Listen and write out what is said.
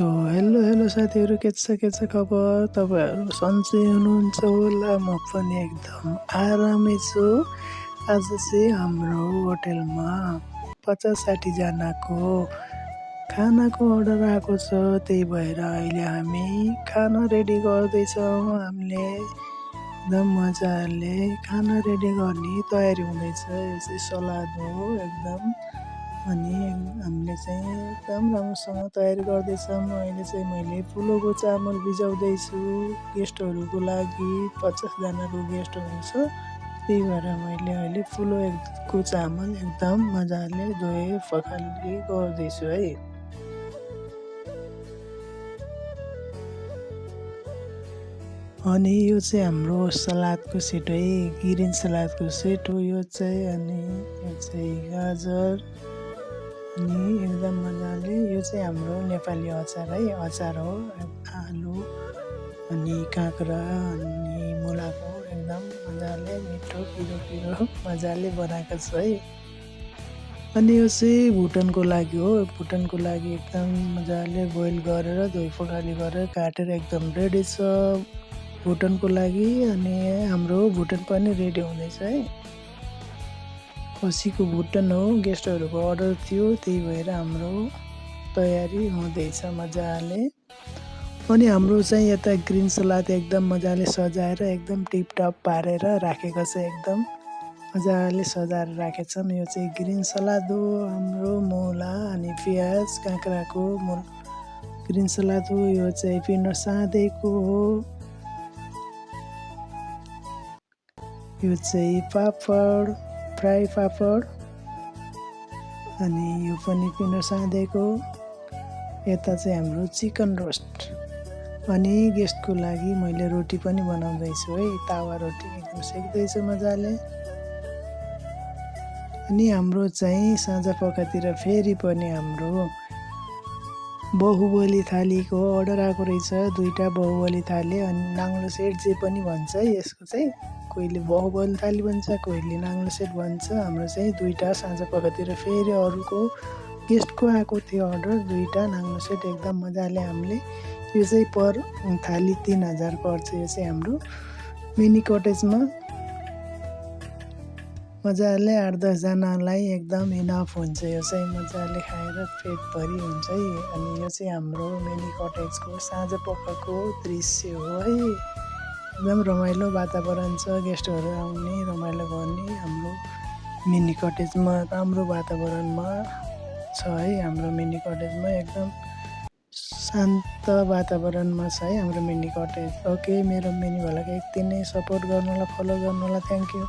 So hello साथीहरू, के छ खबर? तपाईँहरू सन्चै हुनुहुन्छ होला? म पनि एकदम आरामै छु। आज चाहिँ हाम्रो होटेलमा 50-60 जनाको खानाको अर्डर आएको छ। त्यही भएर अहिले हामी खाना रेडी गर्दैछौँ। हामीले एकदम मजाले खाना रेडी गर्ने तयारी हुँदैछ। यो चाहिँ सलाद हो एकदम। अनि हामीले चाहिँ एकदम राम्रोसँग तयारी गर्दैछौँ। अहिले चाहिँ मैले फुलोको चामल भिजाउँदैछु गेस्टहरूको लागि। 50 जनाको गेस्टहरू छ, त्यही भएर मैले अहिले फुलोको चामल एकदम मजाले धोए पखाली गर्दैछु है। अनि यो चाहिँ हाम्रो सलादको सेट है, ग्रिन सलादको सेट हो यो चाहिँ। अनि यो चाहिँ गाजर अनि एकदम मजाले, यो चाहिँ हाम्रो नेपाली अचार है, अचार हो। आलु अनि काँक्रा अनि मुलाको एकदम मजाले मिठो पिरो मजाले बनाएको छ है। अनि यो चाहिँ भुटनको लागि हो। भुटनको लागि एकदम मजाले बोइल गरेर धोइ पखाली गरेर काटेर एकदम रेडी छ भुटनको लागि। अनि हाम्रो भुटन पनि रेडी हुँदैछ है। खसीको भुटन हो, गेस्टहरूको अर्डर थियो, त्यही भएर हाम्रो तयारी हुँदैछ मजाले। अनि हाम्रो चाहिँ यता ग्रिन सलाद एकदम मजाले सजाएर एकदम टिपटप पारेर राखेको छ, एकदम मजाले सजाएर राखेछौँ। यो चाहिँ ग्रिन सलाद हो हाम्रो, मुला अनि प्याज काँक्राको ग्रिन सलाद हो। यो चाहिँ पिँड साँधेको हो। यो चाहिँ पापड, फ्राई पापड अनि यो पनि पिँड साँधेको। यता चाहिँ हाम्रो चिकन रोस्ट। अनि गेस्टको लागि मैले रोटी पनि बनाउँदैछु है, तावा रोटी एकदम सेक्दैछु मजाले। अनि हाम्रो चाहिँ साँझ पखतिर फेरि पनि हाम्रो बाहुबली थालीको अर्डर आएको रहेछ। 2टा बाहुबली थाली अनि नाङ्लो सेट जे पनि भन्छ है यसको चाहिँ। कोहीले बाहुबली थाली भन्छ, कोहीले नाङ्लो सेट भन्छ। हाम्रो चाहिँ 2टा साँझ पखतिर फेरि अरूको गेस्टको आएको थियो अर्डर, 2टा नाङ्लो सेट एकदम मजाले हामीले। यो चाहिँ पर थाली 3000 पर्छ। यो चाहिँ हाम्रो मिनी कटेजमा मजाले 8-10 जनालाई एकदम इनफ हुन्छ। यो चाहिँ मजाले खाएर पेटभरि हुन्छ है। अनि यो चाहिँ हाम्रो मिनी कटेजको साँझ पखको दृश्य हो है। एकदम रमाइलो वातावरण छ, गेस्टहरू आउने रमाइलो गर्ने हाम्रो मिनी कटेजमा राम्रो वातावरणमा छ है। हाम्रो मिनी कटेजमा एकदम शान्त वातावरणमा छ है हाम्रो मिनी कटेज। ओके, मेरो मिनी भलाको यति नै। सपोर्ट गर्नु होला, फलो गर्नु होला। Thank you.